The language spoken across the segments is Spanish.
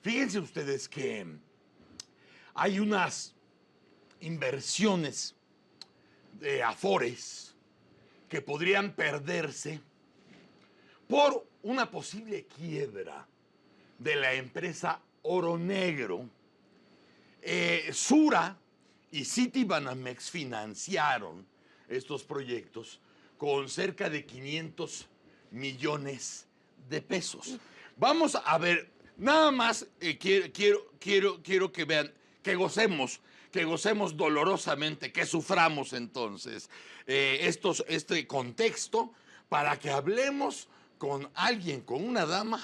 Fíjense ustedes que hay unas inversiones de Afores que podrían perderse por una posible quiebra de la empresa Oro Negro. Sura y Citibanamex financiaron estos proyectos con cerca de 500 millones de pesos. Vamos a ver, nada más quiero que vean, que gocemos dolorosamente, que suframos entonces este contexto para que hablemos con alguien, con una dama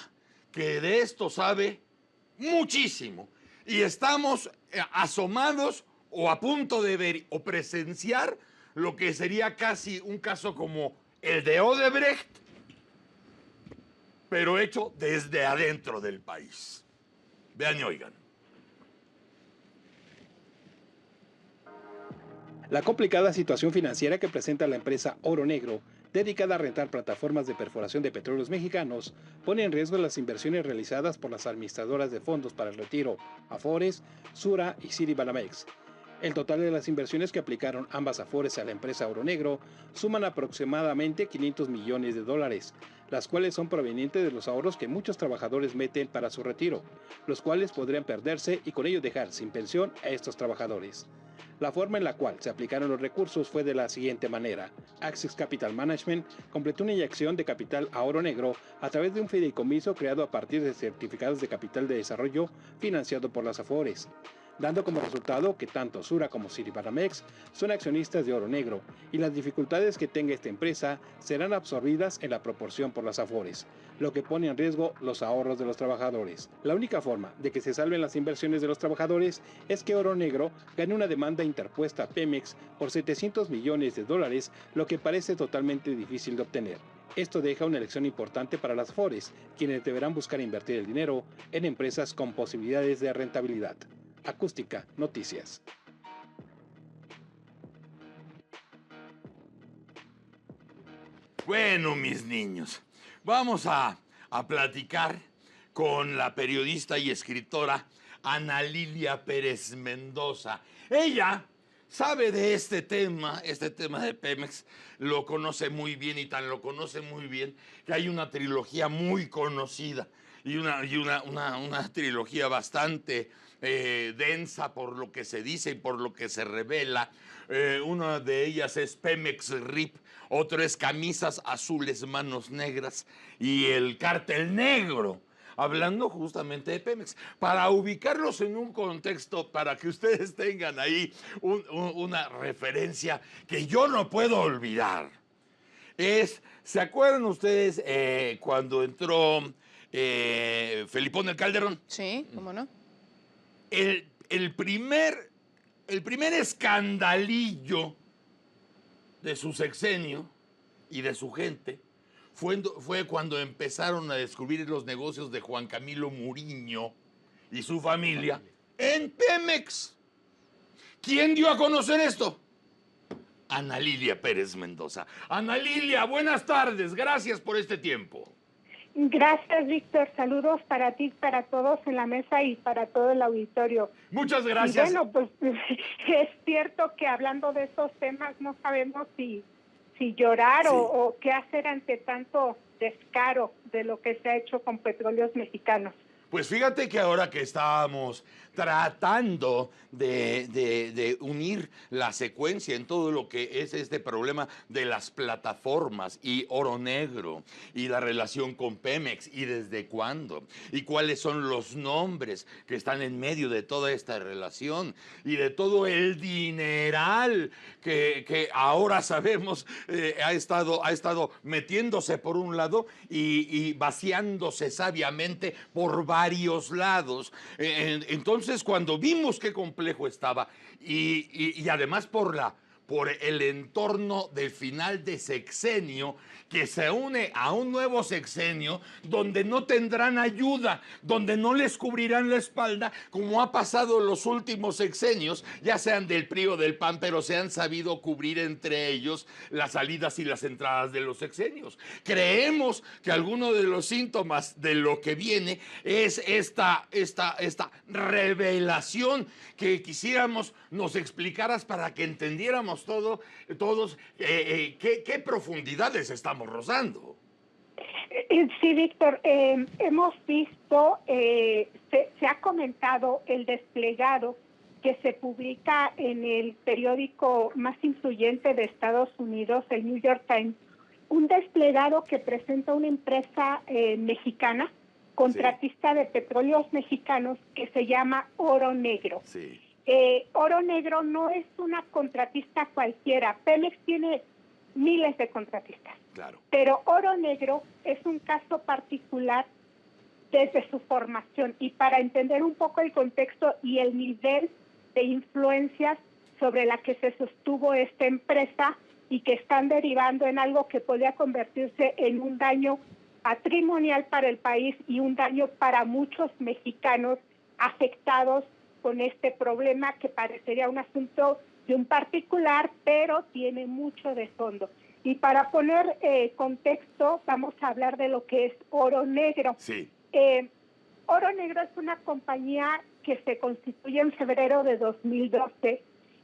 que de esto sabe muchísimo. Y estamos asomados o a punto de ver o presenciar lo que sería casi un caso como el de Odebrecht, pero hecho desde adentro del país. Vean y oigan. La complicada situación financiera que presenta la empresa Oro Negro, dedicada a rentar plataformas de perforación de petróleos mexicanos, pone en riesgo las inversiones realizadas por las administradoras de fondos para el retiro, Afores, Sura y Citibanamex. El total de las inversiones que aplicaron ambas Afores a la empresa Oro Negro suman aproximadamente 500 millones de dólares, las cuales son provenientes de los ahorros que muchos trabajadores meten para su retiro, los cuales podrían perderse y con ello dejar sin pensión a estos trabajadores. La forma en la cual se aplicaron los recursos fue de la siguiente manera. Access Capital Management completó una inyección de capital a Oro Negro a través de un fideicomiso creado a partir de certificados de capital de desarrollo financiado por las Afores, dando como resultado que tanto Sura como Citibanamex son accionistas de Oro Negro y las dificultades que tenga esta empresa serán absorbidas en la proporción por las Afores, lo que pone en riesgo los ahorros de los trabajadores. La única forma de que se salven las inversiones de los trabajadores es que Oro Negro gane una demanda interpuesta a Pemex por 700 millones de dólares, lo que parece totalmente difícil de obtener. Esto deja una lección importante para las Afores, quienes deberán buscar invertir el dinero en empresas con posibilidades de rentabilidad. Acústica Noticias. Bueno, mis niños, vamos a platicar con la periodista y escritora Ana Lilia Pérez Mendoza. Ella sabe de este tema de Pemex, lo conoce muy bien y tan lo conoce muy bien que hay una trilogía muy conocida y una trilogía bastante densa por lo que se dice y por lo que se revela. Una de ellas es Pemex RIP, otro es Camisas Azules, Manos Negras y el Cártel Negro, hablando justamente de Pemex, para ubicarlos en un contexto, para que ustedes tengan ahí una referencia que yo no puedo olvidar. ¿Se acuerdan ustedes cuando entró Felipón el Calderón? Sí, ¿cómo no? El primer escandalillo de su sexenio y de su gente fue cuando empezaron a descubrir los negocios de Juan Camilo Muriño y su familia en Pemex. ¿Quién dio a conocer esto? Ana Lilia Pérez Mendoza. Ana Lilia, buenas tardes. Gracias por este tiempo. Gracias, Víctor. Saludos para ti, para todos en la mesa y para todo el auditorio. Muchas gracias. Y bueno, pues es cierto que hablando de estos temas no sabemos si llorar Sí. o qué hacer ante tanto descaro de lo que se ha hecho con Petróleos Mexicanos. Pues fíjate que ahora que estábamos tratando de unir la secuencia en todo lo que es este problema de las plataformas y Oro Negro y la relación con Pemex y desde cuándo y cuáles son los nombres que están en medio de toda esta relación y de todo el dineral que ahora sabemos ha estado metiéndose por un lado y vaciándose sabiamente por varios lados. Entonces, cuando vimos qué complejo estaba y además por por el entorno del final de sexenio, que se une a un nuevo sexenio donde no tendrán ayuda, donde no les cubrirán la espalda, como ha pasado en los últimos sexenios, ya sean del PRI o del PAN, pero se han sabido cubrir entre ellos las salidas y las entradas de los sexenios. Creemos que alguno de los síntomas de lo que viene es esta revelación que quisiéramos nos explicaras para que entendiéramos todos qué profundidades estamos rozando. Sí, Víctor, hemos visto, se ha comentado el desplegado que se publica en el periódico más influyente de Estados Unidos, el New York Times, un desplegado que presenta una empresa mexicana, contratista de petróleos mexicanos, que se llama Oro Negro. Sí. Oro Negro no es una contratista cualquiera. Pemex tiene miles de contratistas. Claro. Pero Oro Negro es un caso particular desde su formación, y para entender un poco el contexto y el nivel de influencias sobre la que se sostuvo esta empresa y que están derivando en algo que podría convertirse en un daño patrimonial para el país y un daño para muchos mexicanos afectados con este problema, que parecería un asunto de un particular, pero tiene mucho de fondo. Y para poner contexto, vamos a hablar de lo que es Oro Negro. Sí. Oro Negro es una compañía que se constituye en febrero de 2012,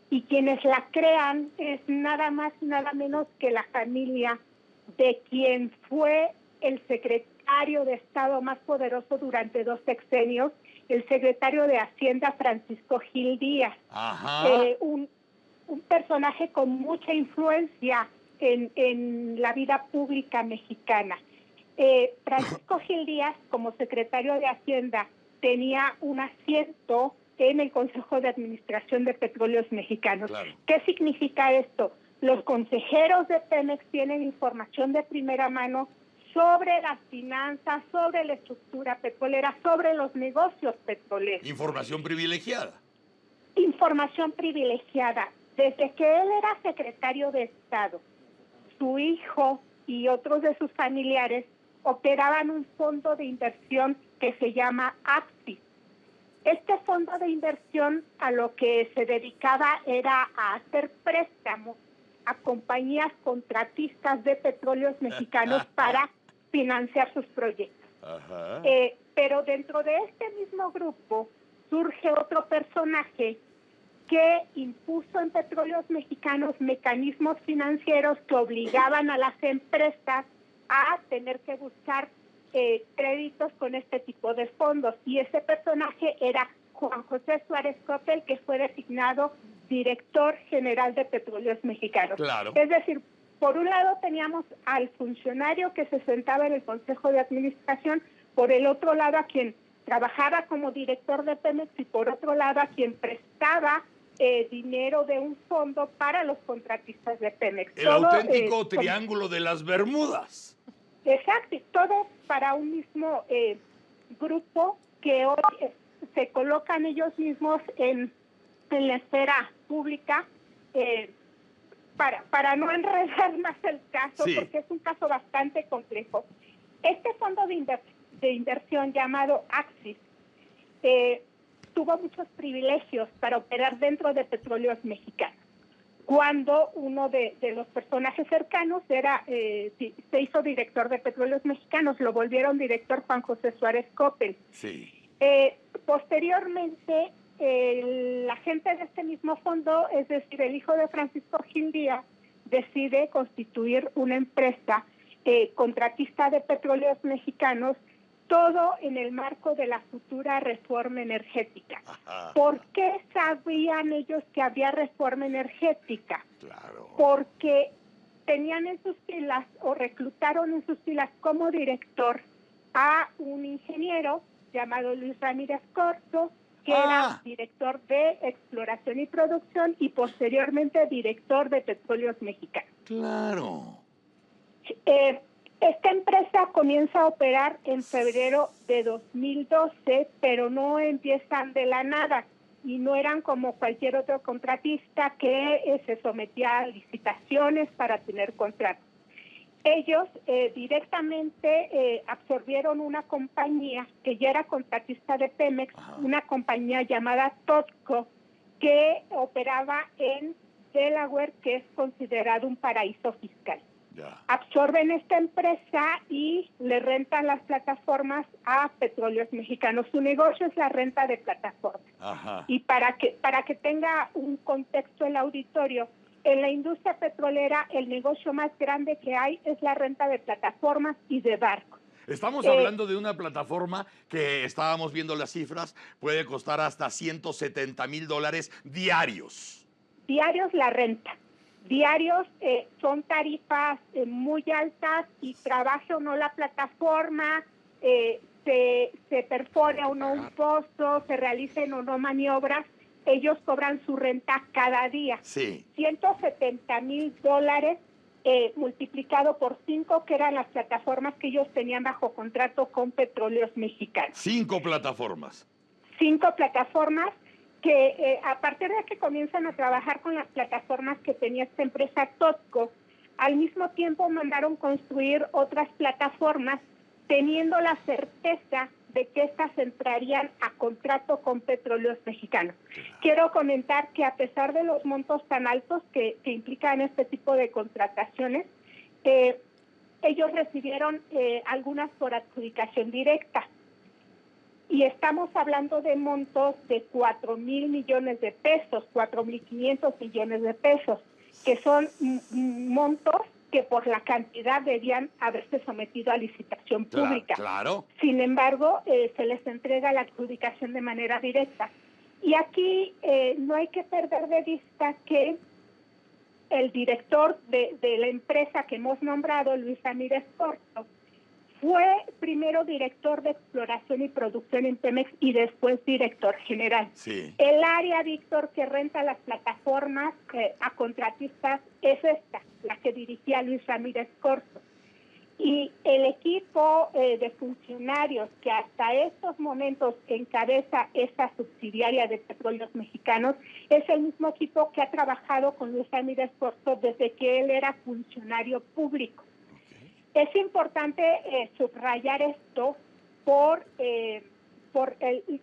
y quienes la crean es nada más y nada menos que la familia de quien fue el secretario de Estado más poderoso durante 2 sexenios, el secretario de Hacienda Francisco Gil Díaz. Ajá. Un personaje con mucha influencia en la vida pública mexicana. Francisco Gil Díaz, como secretario de Hacienda, tenía un asiento en el Consejo de Administración de Petróleos Mexicanos. Claro. ¿Qué significa esto? Los consejeros de Pemex tienen información de primera mano sobre las finanzas, sobre la estructura petrolera, sobre los negocios petroleros. Información privilegiada. Información privilegiada. Desde que él era secretario de Estado, su hijo y otros de sus familiares operaban un fondo de inversión que se llama Axis. Este fondo de inversión a lo que se dedicaba era a hacer préstamos a compañías contratistas de petróleos mexicanos para financiar sus proyectos. Ajá. Pero dentro de este mismo grupo surge otro personaje que impuso en Petróleos Mexicanos mecanismos financieros que obligaban a las empresas a tener que buscar créditos con este tipo de fondos. Y ese personaje era Juan José Suárez Coppel, que fue designado director general de Petróleos Mexicanos. Claro. Es decir, por un lado teníamos al funcionario que se sentaba en el Consejo de Administración, por el otro lado a quien trabajaba como director de Pemex, y por otro lado a quien prestaba dinero de un fondo para los contratistas de Pemex. El auténtico triángulo de las Bermudas. Exacto, y todo para un mismo grupo que hoy se colocan ellos mismos en la esfera pública, para no enredar más el caso, sí, porque es un caso bastante complejo. Este fondo de inversión llamado Axis tuvo muchos privilegios para operar dentro de Petróleos Mexicanos. Cuando uno de los personajes cercanos se hizo director de Petróleos Mexicanos, lo volvieron director Juan José Suárez Coppel. Sí. Posteriormente, la gente de este mismo fondo, es decir, el hijo de Francisco Gil Díaz, decide constituir una empresa contratista de Petróleos Mexicanos, todo en el marco de la futura reforma energética. Ajá. ¿Por qué sabían ellos que había reforma energética? Claro. Porque tenían en sus filas, o reclutaron en sus filas como director, a un ingeniero llamado Luis Ramírez Corzo, que era director de exploración y producción y posteriormente director de Petróleos Mexicanos. Claro. Esta empresa comienza a operar en febrero de 2012, pero no empiezan de la nada. y no eran como cualquier otro contratista que se sometía a licitaciones para tener contratos. Ellos directamente absorbieron una compañía que ya era contratista de Pemex, una compañía llamada Totco, que operaba en Delaware, que es considerado un paraíso fiscal. Ya. Absorben esta empresa y le rentan las plataformas a Petróleos Mexicanos. Su negocio es la renta de plataformas. Ajá. Y para que tenga un contexto el auditorio, en la industria petrolera el negocio más grande que hay es la renta de plataformas y de barcos. Estamos hablando de una plataforma que estábamos viendo las cifras, puede costar hasta $170,000 diarios. Diarios la renta. Diarios son tarifas muy altas y trabaje o no la plataforma, se perfore o no un pozo, se realicen o no maniobras, ellos cobran su renta cada día. Sí. $170,000 multiplicado por 5, que eran las plataformas que ellos tenían bajo contrato con Petróleos Mexicanos. 5 plataformas. 5 plataformas que a partir de que comienzan a trabajar con las plataformas que tenía esta empresa Totco, al mismo tiempo mandaron construir otras plataformas teniendo la certeza de que estas entrarían a contrato con Petróleos Mexicanos. Quiero comentar que a pesar de los montos tan altos que implican este tipo de contrataciones, ellos recibieron algunas por adjudicación directa. Y estamos hablando de montos de 4,000 millones de pesos, 4,500 millones de pesos, que son montos que por la cantidad debían haberse sometido a licitación pública. Claro. Sin embargo, se les entrega la adjudicación de manera directa. Y aquí no hay que perder de vista que el director de la empresa que hemos nombrado, Luis Ramírez Corzo, fue primero director de exploración y producción en Pemex y después director general. Sí. El área, Víctor, que renta las plataformas a contratistas es esta, la que dirigía Luis Ramírez Corzo. Y el equipo de funcionarios que hasta estos momentos encabeza esta subsidiaria de Petróleos Mexicanos es el mismo equipo que ha trabajado con Luis Ramírez Corzo desde que él era funcionario público. Es importante subrayar esto por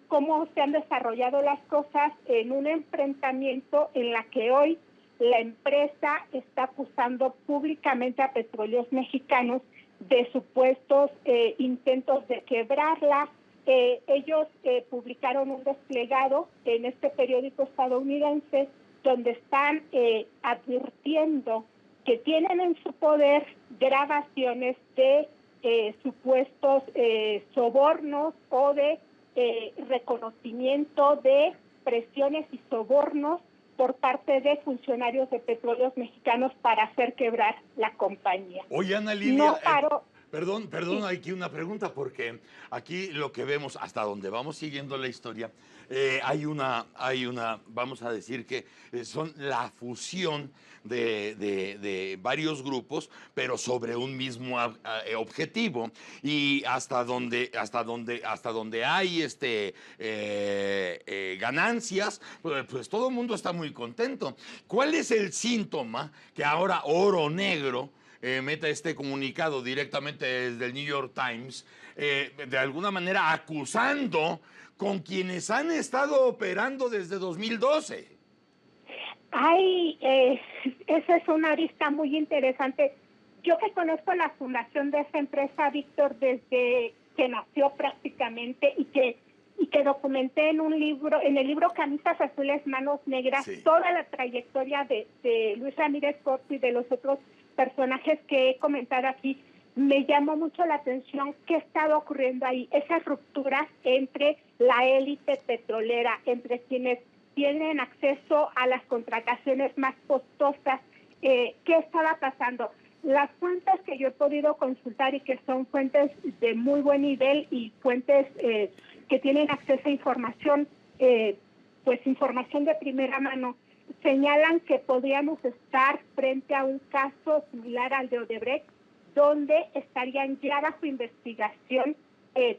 cómo se han desarrollado las cosas en un enfrentamiento en la que hoy la empresa está acusando públicamente a Petróleos Mexicanos de supuestos intentos de quebrarla. Ellos publicaron un desplegado en este periódico estadounidense donde están advirtiendo que tienen en su poder grabaciones de supuestos sobornos o de reconocimiento de presiones y sobornos por parte de funcionarios de Petróleos Mexicanos para hacer quebrar la compañía. Oye, Ana Lilia, No paró. Perdón, Sí. hay aquí una pregunta, porque aquí lo que vemos, hasta donde vamos siguiendo la historia, hay una, vamos a decir que son la fusión de varios grupos, pero sobre un mismo objetivo. Y hasta donde hay ganancias, pues todo el mundo está muy contento. ¿Cuál es el síntoma que ahora Oro Negro meta este comunicado directamente desde el New York Times, de alguna manera acusando con quienes han estado operando desde 2012? Esa es una arista muy interesante. Yo que conozco la fundación de esa empresa, Víctor, desde que nació prácticamente y que documenté en el libro Camisas Azules, Manos Negras, sí, toda la trayectoria de Luis Ramírez Corzo y de los otros personajes que he comentado aquí, me llamó mucho la atención qué estaba ocurriendo ahí, esas rupturas entre la élite petrolera, entre quienes tienen acceso a las contrataciones más costosas. ¿Qué estaba pasando? Las fuentes que yo he podido consultar y que son fuentes de muy buen nivel y fuentes que tienen acceso a información, pues información de primera mano, señalan que podríamos estar frente a un caso similar al de Odebrecht, donde estarían ya bajo investigación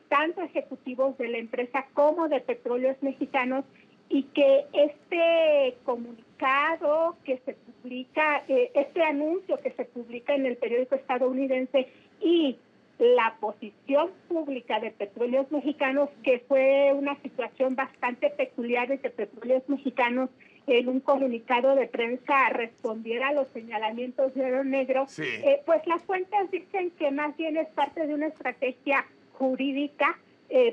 tanto ejecutivos de la empresa como de Petróleos Mexicanos, y que este comunicado que se publica, este anuncio que se publica en el periódico estadounidense y la posición pública de Petróleos Mexicanos, que fue una situación bastante peculiar de que Petróleos Mexicanos en un comunicado de prensa respondiera a los señalamientos de Oro Negro, Sí. Pues las fuentes dicen que más bien es parte de una estrategia jurídica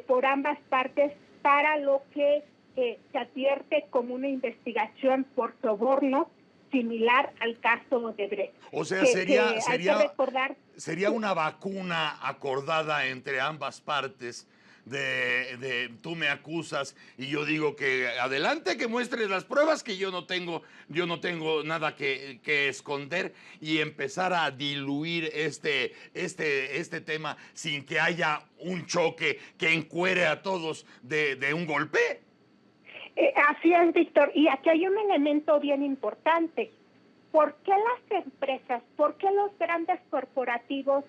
por ambas partes para lo que se advierte como una investigación por soborno similar al caso Odebrecht. O sea, hay que recordar, sería una vacuna acordada entre ambas partes de tú me acusas y yo digo que adelante, que muestres las pruebas, que yo no tengo nada que esconder, y empezar a diluir este tema sin que haya un choque que encuere a todos de un golpe. Así es, Víctor, y aquí hay un elemento bien importante. ¿Por qué las empresas, por qué los grandes corporativos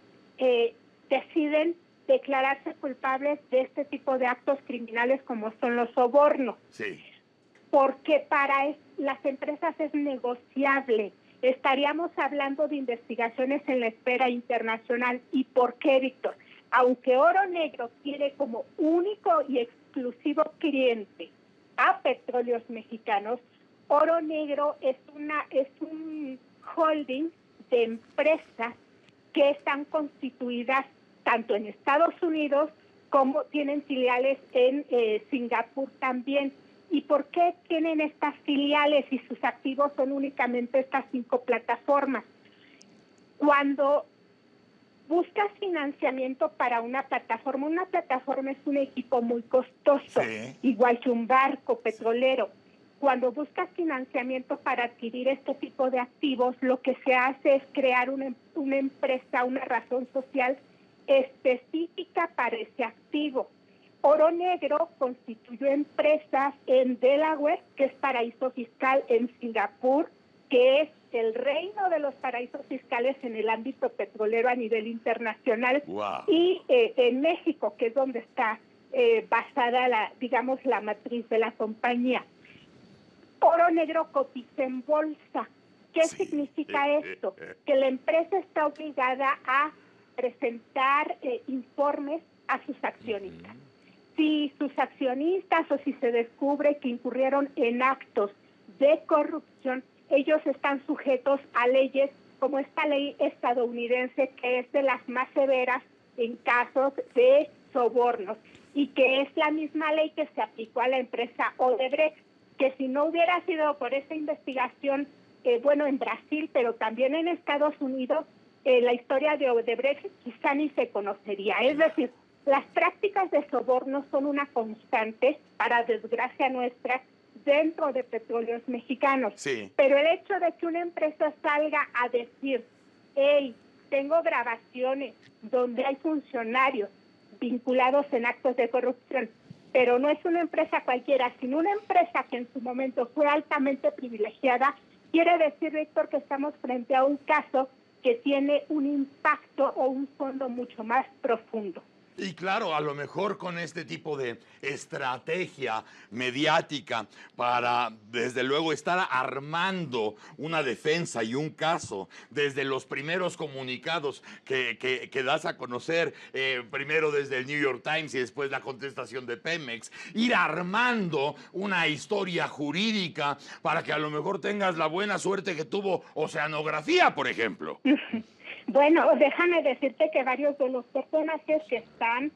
deciden declararse culpables de este tipo de actos criminales como son los sobornos? Sí. Porque para las empresas es negociable. Estaríamos hablando de investigaciones en la esfera internacional. ¿Y por qué, Víctor? Aunque Oro Negro tiene como único y exclusivo cliente a Petróleos Mexicanos, Oro Negro es un holding de empresas que están constituidas tanto en Estados Unidos como tienen filiales en Singapur también. ¿Y por qué tienen estas filiales y sus activos son únicamente estas 5 plataformas? Cuando buscas financiamiento para una plataforma es un equipo muy costoso, Sí. igual que un barco petrolero. Cuando buscas financiamiento para adquirir este tipo de activos, lo que se hace es crear una empresa, una razón social específica para ese activo. Oro Negro constituyó empresas en Delaware, que es paraíso fiscal, en Singapur, que es el reino de los paraísos fiscales en el ámbito petrolero a nivel internacional, Wow. y en México, que es donde está basada la matriz de la compañía. Oro Negro cotiza en bolsa. ¿Qué significa esto? Que la empresa está obligada a presentar informes a sus accionistas. Si sus accionistas o si se descubre que incurrieron en actos de corrupción, ellos están sujetos a leyes como esta ley estadounidense, que es de las más severas en casos de sobornos, y que es la misma ley que se aplicó a la empresa Odebrecht, que si no hubiera sido por esta investigación, en Brasil, pero también en Estados Unidos, la historia de Odebrecht quizá ni se conocería. Es decir, las prácticas de soborno son una constante, para desgracia nuestra, dentro de Petróleos Mexicanos. Sí. Pero el hecho de que una empresa salga a decir, hey, tengo grabaciones donde hay funcionarios vinculados en actos de corrupción, pero no es una empresa cualquiera, sino una empresa que en su momento fue altamente privilegiada, quiere decir, Víctor, que estamos frente a un caso que tiene un impacto o un fondo mucho más profundo. Y claro, a lo mejor con este tipo de estrategia mediática para, desde luego, estar armando una defensa y un caso desde los primeros comunicados que das a conocer, primero desde el New York Times y después la contestación de Pemex, ir armando una historia jurídica para que a lo mejor tengas la buena suerte que tuvo Oceanografía, por ejemplo. Bueno, déjame decirte que varios de los personajes que están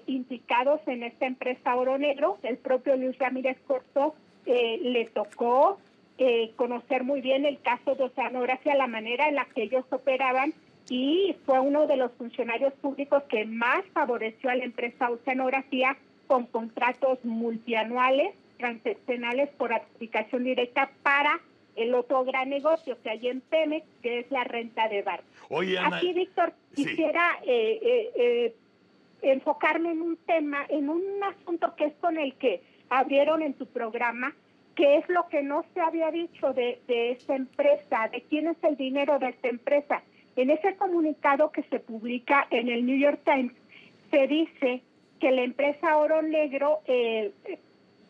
implicados en esta empresa Oro Negro, el propio Luis Ramírez Corzo, le tocó conocer muy bien el caso de Oceanografía, la manera en la que ellos operaban, y fue uno de los funcionarios públicos que más favoreció a la empresa Oceanografía con contratos multianuales, transaccionales por adjudicación directa para el otro gran negocio que hay en Pemex, que es la renta de barcos. Oye, Ana, aquí, Víctor, sí. quisiera enfocarme en un tema, en un asunto que es con el que abrieron en tu programa, que es lo que no se había dicho de esta empresa, de quién es el dinero de esta empresa. En ese comunicado que se publica en el New York Times, se dice que la empresa Oro Negro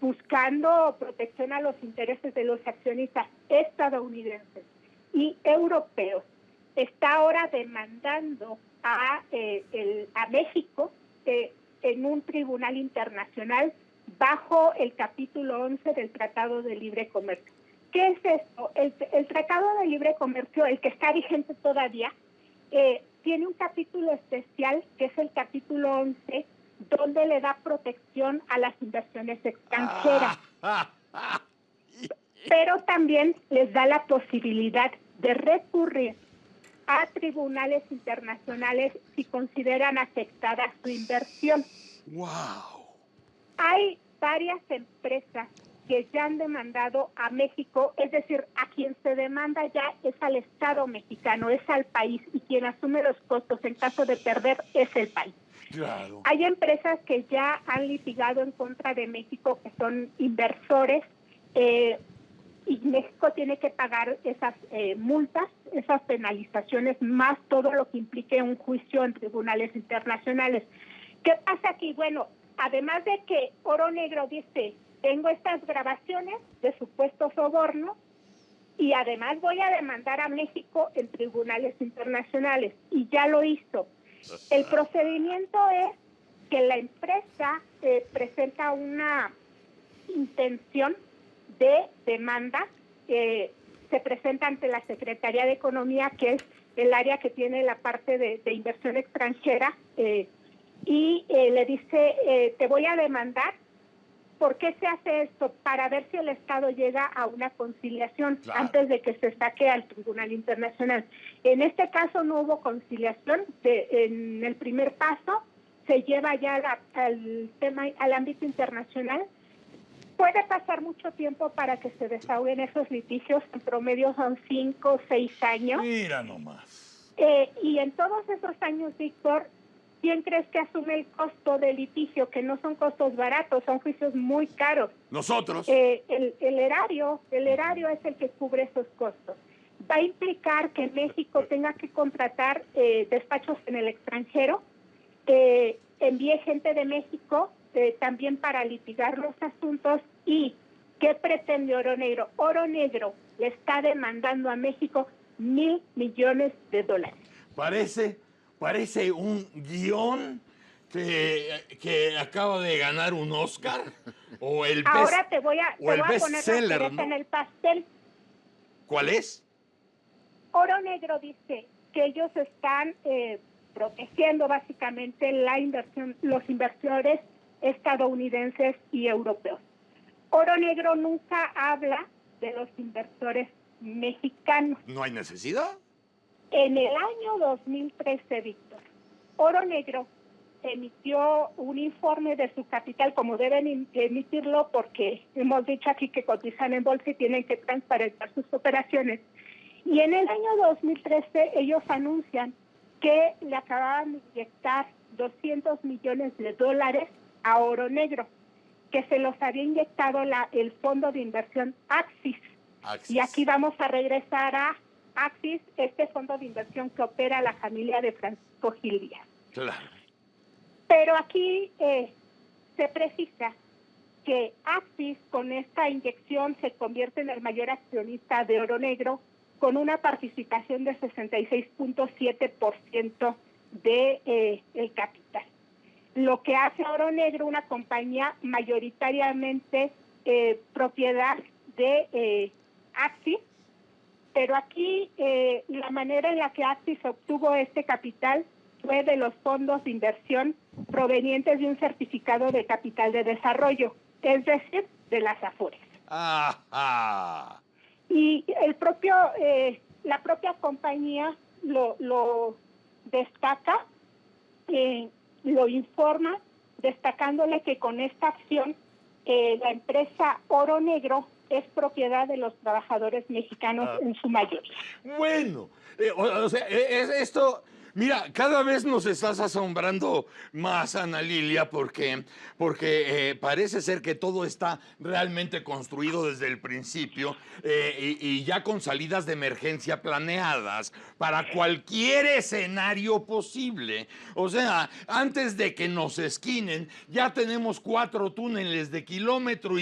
buscando protección a los intereses de los accionistas estadounidenses y europeos, está ahora demandando a México en un tribunal internacional bajo el capítulo 11 del Tratado de Libre Comercio. ¿Qué es esto? El Tratado de Libre Comercio, el que está vigente todavía, tiene un capítulo especial, que es el capítulo 11, donde le da protección a las inversiones extranjeras. Pero también les da la posibilidad de recurrir a tribunales internacionales si consideran afectada su inversión. ¡Wow! Hay varias empresas que ya han demandado a México, es decir, a quien se demanda ya es al Estado mexicano, es al país, y quien asume los costos en caso de perder es el país. Claro. Hay empresas que ya han litigado en contra de México, que son inversores, y México tiene que pagar esas multas, esas penalizaciones, más todo lo que implique un juicio en tribunales internacionales. ¿Qué pasa aquí? Bueno, además de que Oro Negro dice, tengo estas grabaciones de supuesto soborno y además voy a demandar a México en tribunales internacionales, y ya lo hizo. El procedimiento es que la empresa presenta una intención de demanda, se presenta ante la Secretaría de Economía, que es el área que tiene la parte de inversión extranjera, y le dice, te voy a demandar. ¿Por qué se hace esto? Para ver si el Estado llega a una conciliación antes de que se saque al Tribunal Internacional. En este caso no hubo conciliación. En el primer paso se lleva ya al tema, al ámbito internacional. Puede pasar mucho tiempo para que se desahoguen esos litigios, en promedio son 5 o 6 años. Mira nomás. Y en todos esos años, Víctor, ¿quién crees que asume el costo del litigio? Que no son costos baratos, son juicios muy caros. Nosotros. El erario es el que cubre esos costos. Va a implicar que México tenga que contratar despachos en el extranjero, envíe gente de México también para litigar los asuntos. ¿Y qué pretende Oro Negro? Oro Negro le está demandando a México $1,000 millones. Parece un guión que acaba de ganar un Oscar o el Ahora te voy a poner la bestseller, cereza ¿no? en el pastel. ¿Cuál es? Oro Negro dice que ellos están protegiendo básicamente la inversión, los inversores estadounidenses y europeos. Oro Negro nunca habla de los inversores mexicanos. ¿No hay necesidad? En el año 2013, Víctor, Oro Negro emitió un informe de su capital, como deben emitirlo porque hemos dicho aquí que cotizan en bolsa y tienen que transparentar sus operaciones. Y en el año 2013 ellos anuncian que le acababan de inyectar $200 millones a Oro Negro, que se los había inyectado el fondo de inversión Axis. Y aquí vamos a regresar a Axis, este fondo de inversión que opera la familia de Francisco Gil Díaz. Claro. Pero aquí se precisa que Axis con esta inyección se convierte en el mayor accionista de Oro Negro, con una participación de 66.7% de el capital. Lo que hace Oro Negro una compañía mayoritariamente propiedad de Axis, pero aquí la manera en la que Axis obtuvo este capital fue de los fondos de inversión provenientes de un certificado de capital de desarrollo, es decir, de las Afores. Ajá. Y la propia compañía lo destaca, lo informa, destacándole que con esta acción la empresa Oro Negro es propiedad de los trabajadores mexicanos en su mayoría. Bueno, o sea, esto Mira, cada vez nos estás asombrando más, Ana Lilia, porque parece ser que todo está realmente construido desde el principio y ya con salidas de emergencia planeadas para cualquier escenario posible. O sea, antes de que nos esquinen, ya tenemos 4 túneles de 1,5 kilómetros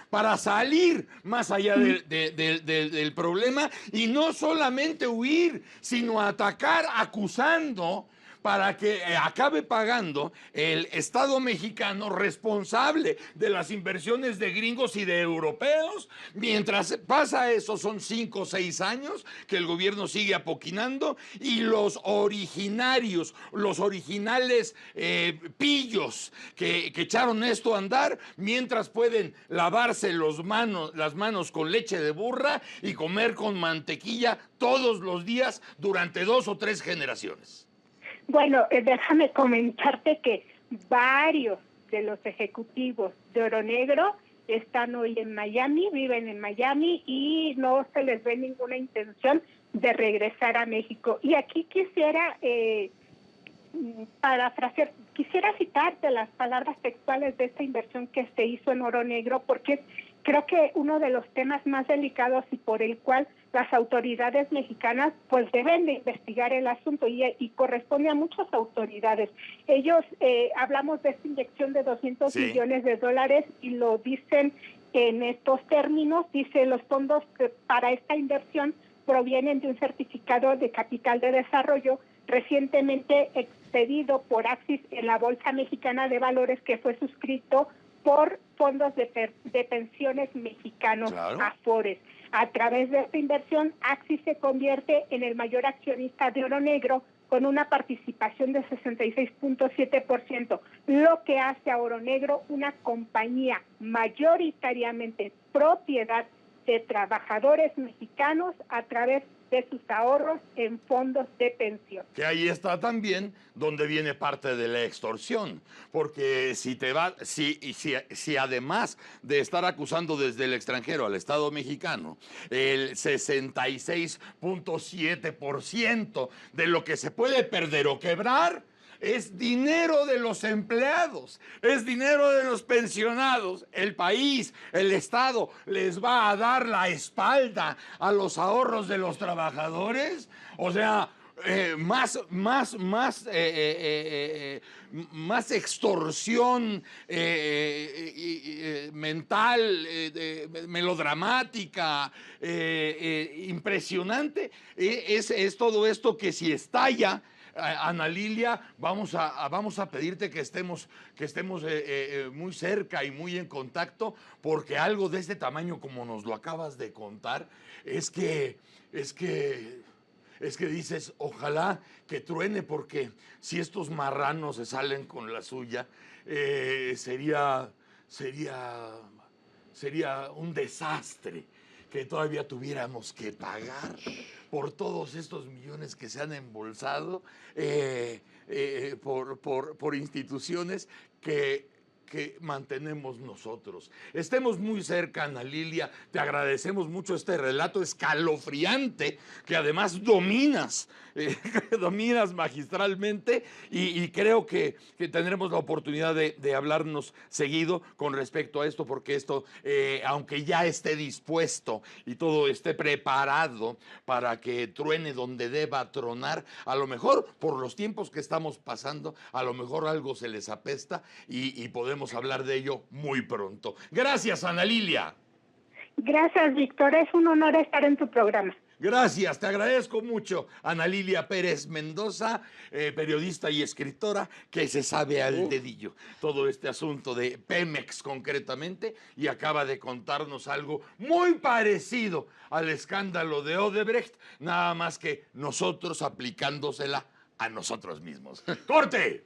para salir más allá del problema y no solamente huir, sino atacar, acusando para que acabe pagando el Estado mexicano responsable de las inversiones de gringos y de europeos. Mientras pasa eso, son 5 o 6 años que el gobierno sigue apoquinando y los originarios, los originales pillos que echaron esto a andar, mientras pueden lavarse las manos con leche de burra y comer con mantequilla todos los días durante 2 o 3 generaciones. Bueno, déjame comentarte que varios de los ejecutivos de Oro Negro están hoy en Miami, viven en Miami y no se les ve ninguna intención de regresar a México. Y aquí quisiera parafrasear, quisiera citarte las palabras textuales de esta inversión que se hizo en Oro Negro, porque es, creo que uno de los temas más delicados y por el cual las autoridades mexicanas pues deben de investigar el asunto y corresponde a muchas autoridades. Ellos, hablamos de esta inyección de 200 millones de dólares y lo dicen en estos términos, dice los fondos para esta inversión provienen de un certificado de capital de desarrollo recientemente expedido por Axis en la Bolsa Mexicana de Valores que fue suscrito por fondos de pensiones mexicanos, claro. Afores. A través de esta inversión, Axis se convierte en el mayor accionista de Oro Negro con una participación de 66.7%, lo que hace a Oro Negro una compañía mayoritariamente propiedad de trabajadores mexicanos a través de sus ahorros en fondos de pensión. Que ahí está también donde viene parte de la extorsión, porque si además de estar acusando desde el extranjero al Estado mexicano, el 66.7% de lo que se puede perder o quebrar es dinero de los empleados, es dinero de los pensionados. El país, el Estado, les va a dar la espalda a los ahorros de los trabajadores. O sea, más extorsión mental, melodramática, impresionante. Es todo esto que si estalla, Ana Lilia, vamos a pedirte que estemos muy cerca y muy en contacto, porque algo de este tamaño como nos lo acabas de contar, es que dices, ojalá que truene, porque si estos marranos se salen con la suya, sería un desastre que todavía tuviéramos que pagar por todos estos millones que se han embolsado por instituciones que mantenemos nosotros. Estemos muy cerca, Ana Lilia, te agradecemos mucho este relato escalofriante que además dominas magistralmente y creo que tendremos la oportunidad de hablarnos seguido con respecto a esto, porque esto, aunque ya esté dispuesto y todo esté preparado para que truene donde deba tronar, a lo mejor por los tiempos que estamos pasando, a lo mejor algo se les apesta y podemos hablar de ello muy pronto. Gracias, Ana Lilia. Gracias, Víctor. Es un honor estar en tu programa. Gracias, te agradezco mucho, Ana Lilia Pérez Mendoza, periodista y escritora que se sabe al dedillo todo este asunto de Pemex concretamente y acaba de contarnos algo muy parecido al escándalo de Odebrecht, nada más que nosotros aplicándosela a nosotros mismos. ¡Corte!